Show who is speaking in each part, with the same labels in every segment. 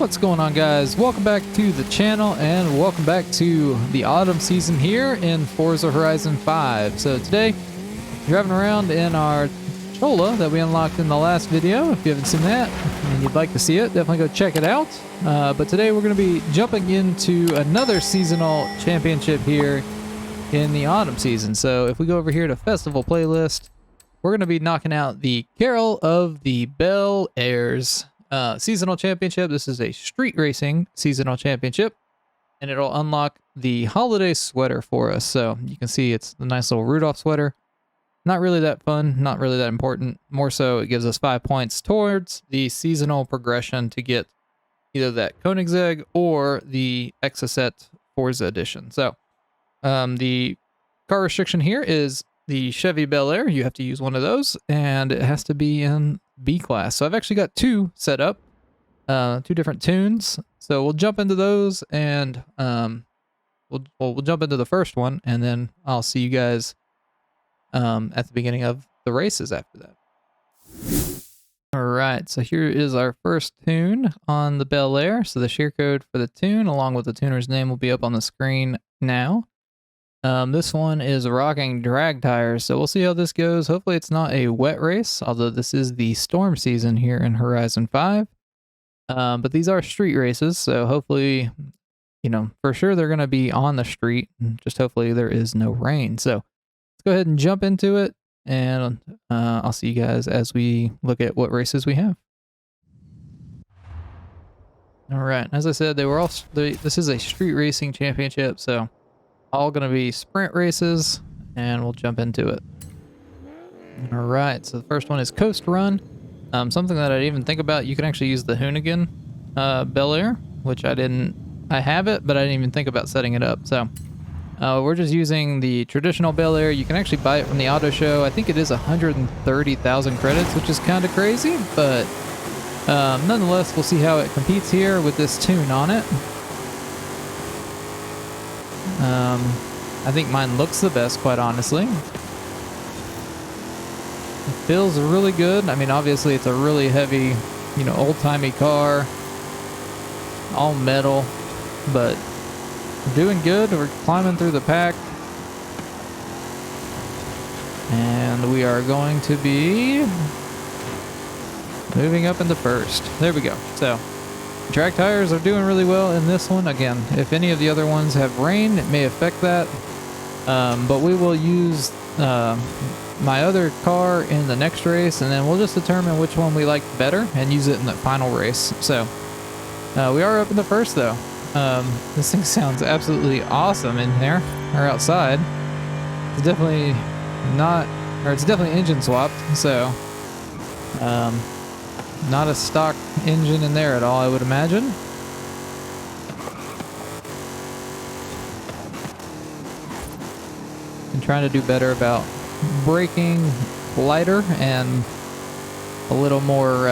Speaker 1: What's going on, guys? Welcome back to the channel and welcome back to the autumn season here in Forza Horizon 5. So today, driving around in our Chola that we unlocked in the last video. If you haven't seen that and you'd like to see it, definitely go check it out. But today we're going to be jumping into another seasonal championship here in the autumn season. So if we go over here to Festival Playlist, we're going to be knocking out the Carol of the Bel Airs seasonal championship. This is a street racing seasonal championship, and it'll unlock the holiday sweater for us. So you can see it's a nice little Rudolph sweater. Not really that fun, not really that important. More so, it gives us 5 points towards the seasonal progression to get either that Koenigsegg or the Exocet Forza edition. So the car restriction here is the Chevy Bel Air. You have to use one of those, and it has to be in B class. So I've actually got two set up, two different tunes. So we'll jump into those, and we'll jump into the first one, and then I'll see you guys at the beginning of the races after that. All right, so here is our first tune on the Bel Air. So the share code for the tune, along with the tuner's name, will be up on the screen now. This one is rocking drag tires, so we'll see how this goes. Hopefully it's not a wet race, although this is the storm season here in Horizon 5. But these are street races, so hopefully, you know, for sure they're going to be on the street. Just hopefully there is no rain. So let's go ahead and jump into it, and I'll see you guys as we look at what races we have. All right, as I said, this is a street racing championship, so all going to be sprint races, and we'll jump into it. All right, so the first one is Coast Run. Something that I didn't even think about, you can actually use the Hoonigan Bel Air, which I have it, but I didn't even think about setting it up. So we're just using the traditional Bel Air. You can actually buy it from the auto show. I think it is 130,000 credits, which is kind of crazy, but nonetheless, we'll see how it competes here with this tune on it. I think mine looks the best, quite honestly. It feels really good. I mean, obviously it's a really heavy, you know, old-timey car, all metal, but we're doing good. We're climbing through the pack, and we are going to be moving up into first. There we go. So track tires are doing really well in this one. Again, if any of the other ones have rain, it may affect that. But we will use my other car in the next race, and then we'll just determine which one we like better and use it in the final race. So we are up in the first, though. This thing sounds absolutely awesome in there, or outside. It's definitely it's definitely engine swapped, so not a stock engine in there at all, I would imagine. I'm trying to do better about braking lighter and a little more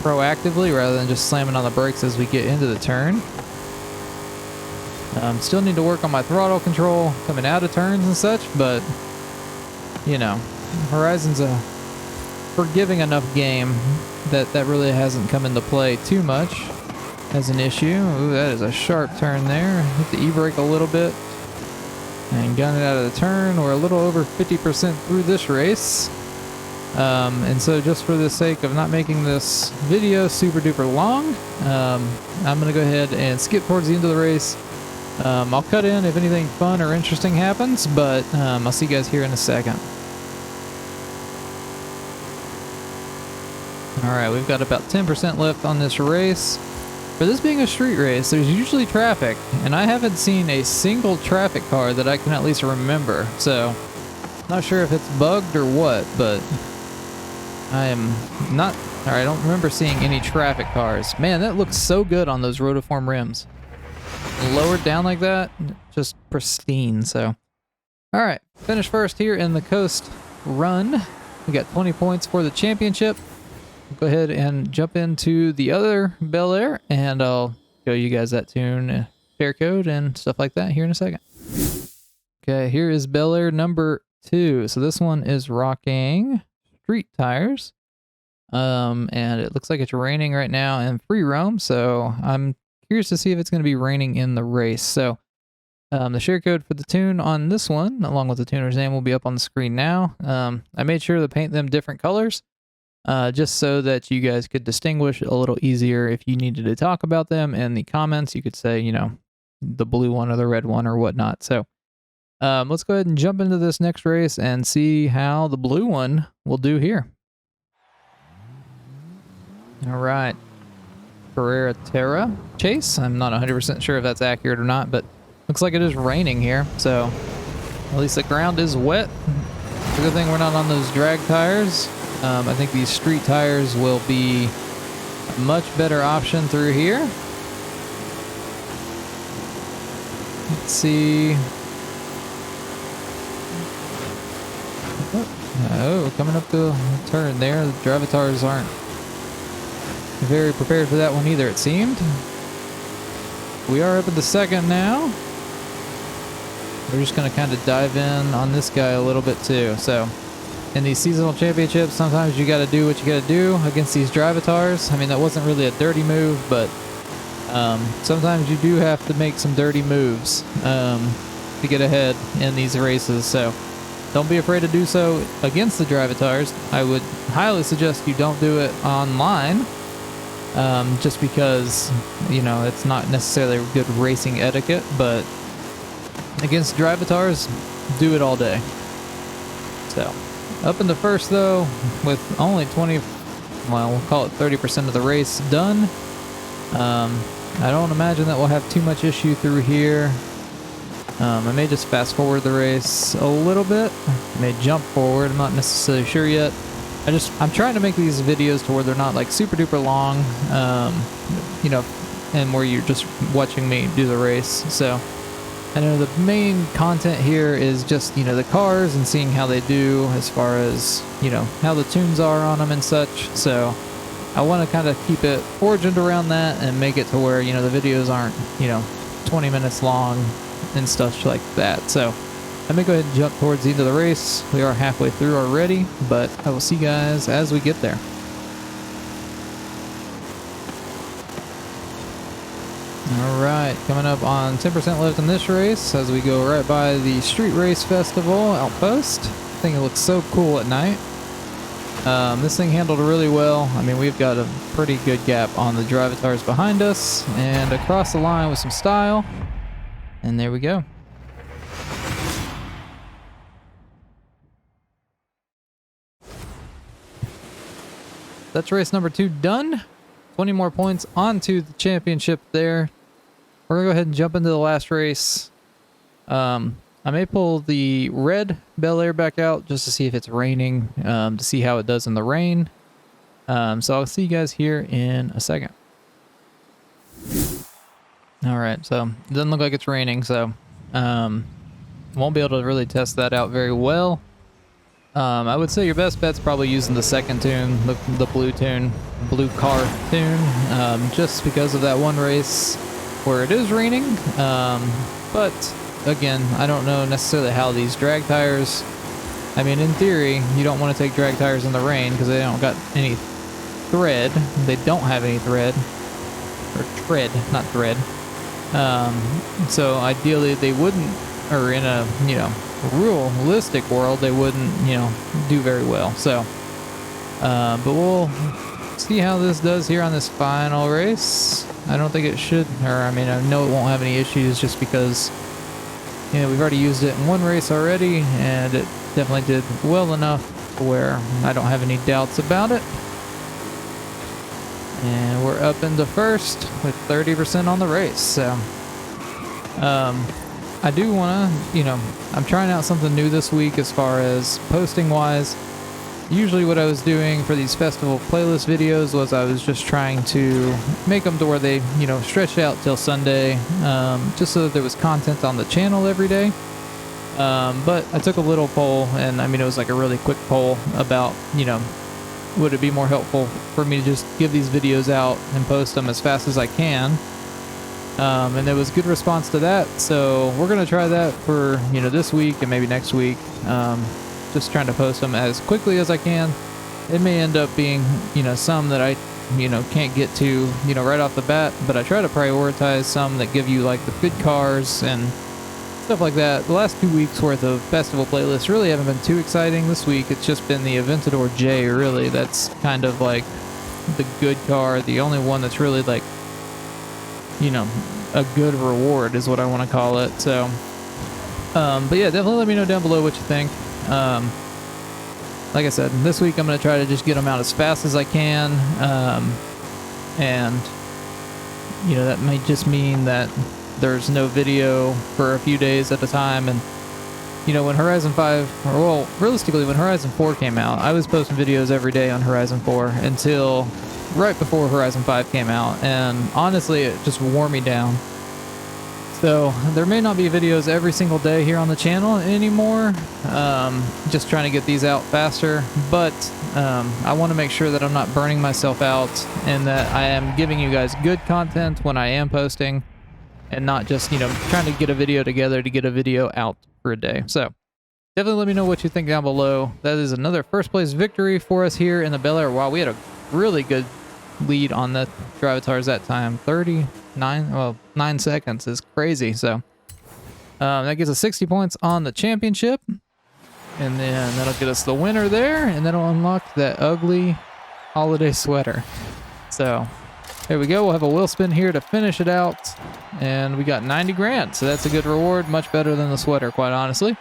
Speaker 1: proactively rather than just slamming on the brakes as we get into the turn. Still need to work on my throttle control coming out of turns and such, but you know, Horizon's a forgiving enough game that really hasn't come into play too much as an issue. Ooh, that is a sharp turn there. Hit the e-brake a little bit and gun it out of the turn. We're a little over 50% through this race. And so just for the sake of not making this video super duper long, I'm going to go ahead and skip towards the end of the race. I'll cut in if anything fun or interesting happens, but I'll see you guys here in a second. Alright, we've got about 10% left on this race. For this being a street race, there's usually traffic, and I haven't seen a single traffic car that I can at least remember. So, not sure if it's bugged or what, but I don't remember seeing any traffic cars. Man, that looks so good on those rotiform rims. Lowered down like that, just pristine. So, alright, finish first here in the Coast Run. We got 20 points for the championship. Go ahead and jump into the other Bel Air, and I'll show you guys that tune, share code, and stuff like that here in a second. Okay, here is Bel Air number 2. So this one is rocking street tires. And it looks like it's raining right now in free roam, so I'm curious to see if it's going to be raining in the race. So the share code for the tune on this one, along with the tuner's name, will be up on the screen now. I made sure to paint them different colors, just so that you guys could distinguish a little easier if you needed to talk about them in the comments. You could say, you know, the blue one or the red one or whatnot. So let's go ahead and jump into this next race and see how the blue one will do here. All right, Carrera Terra Chase. I'm not 100% sure if that's accurate or not, but looks like it is raining here, so at least the ground is wet. It's a good thing we're not on those drag tires. I think these street tires will be a much better option through here. Let's see. Oh, coming up the turn there. The Drivatars aren't very prepared for that one either, it seemed. We are up at the second now. We're just going to kind of dive in on this guy a little bit too. So in these seasonal championships, sometimes you got to do what you got to do against these Drivatars. I mean, that wasn't really a dirty move, but sometimes you do have to make some dirty moves to get ahead in these races. So don't be afraid to do so against the Drivatars. I would highly suggest you don't do it online, just because, you know, it's not necessarily good racing etiquette, but against Drivatars, do it all day. So, up in the first though, with only 20, well, we'll call it 30% of the race done. I don't imagine that we'll have too much issue through here. I may just fast forward the race a little bit. I may jump forward, I'm not necessarily sure yet. I'm trying to make these videos to where they're not like super duper long, you know, and where you're just watching me do the race. So I know the main content here is just, you know, the cars and seeing how they do as far as, you know, how the tunes are on them and such. So I want to kind of keep it oriented around that and make it to where, you know, the videos aren't, you know, 20 minutes long and stuff like that. So let me go ahead and jump towards the end of the race. We are halfway through already, but I will see you guys as we get there. All right, coming up on 10% left in this race as we go right by the Street Race Festival outpost. I think it looks so cool at night. This thing handled really well. I mean, we've got a pretty good gap on the Drivatars behind us and across the line with some style. And there we go. That's race number 2 done. 20 more points onto the championship there. We're gonna go ahead and jump into the last race. I may pull the red Bel Air back out just to see if it's raining, to see how it does in the rain. So I'll see you guys here in a second. All right, so it doesn't look like it's raining, so won't be able to really test that out very well. I would say your best bet's probably using the second tune, the blue tune, blue car tune, just because of that one race where it is raining. But again, I don't know necessarily how these drag tires, I mean, in theory, you don't want to take drag tires in the rain because they don't got any thread. They don't have any thread, or tread, not thread. So ideally they wouldn't, or in a, you know, realistic world, they wouldn't, you know, do very well. So, but we'll see how this does here on this final race. I don't think it should, or I mean, I know it won't have any issues just because, you know, we've already used it in one race already, and it definitely did well enough to where I don't have any doubts about it. And we're up into first with 30% on the race. So, I do want to, you know, I'm trying out something new this week as far as posting wise. Usually what I was doing for these festival playlist videos was I was just trying to make them to where they, you know, stretch out till Sunday, just so that there was content on the channel every day. But I took a little poll, and I mean, it was like a really quick poll about, you know, would it be more helpful for me to just give these videos out and post them as fast as I can? And there was good response to that, so we're going to try that for, you know, this week and maybe next week. Just trying to post them as quickly as I can, it may end up being, you know, some that I, you know, can't get to, you know, right off the bat, but I try to prioritize some that give you like the good cars and stuff like that. The last 2 weeks worth of festival playlists really haven't been too exciting. This week it's just been the Aventador J, really. That's kind of like the good car, the only one that's really like, you know, a good reward is what I want to call it. So but yeah, definitely let me know down below what you think. Like I said, this week I'm going to try to just get them out as fast as I can, and you know, that might just mean that there's no video for a few days at a time. And you know, when Horizon 5, or well, realistically when Horizon 4 came out, I was posting videos every day on Horizon 4 until right before Horizon 5 came out, and honestly it just wore me down. So there may not be videos every single day here on the channel anymore, just trying to get these out faster, but I want to make sure that I'm not burning myself out and that I am giving you guys good content when I am posting, and not just, you know, trying to get a video together to get a video out for a day. So definitely let me know what you think down below. That is another first place victory for us here in the Bel Air. Wow, we had a really good lead on the Drivatars that time. 9 seconds is crazy. So that gives us 60 points on the championship, and then that'll get us the winner there, and that'll unlock that ugly holiday sweater. So there we go. We'll have a wheel spin here to finish it out, and we got 90 grand, so that's a good reward, much better than the sweater, quite honestly.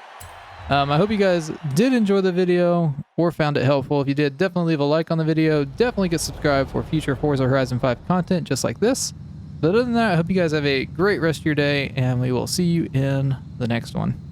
Speaker 1: I hope you guys did enjoy the video or found it helpful. If you did, definitely leave a like on the video. Definitely get subscribed for future Forza Horizon 5 content just like this. But other than that, I hope you guys have a great rest of your day, and we will see you in the next one.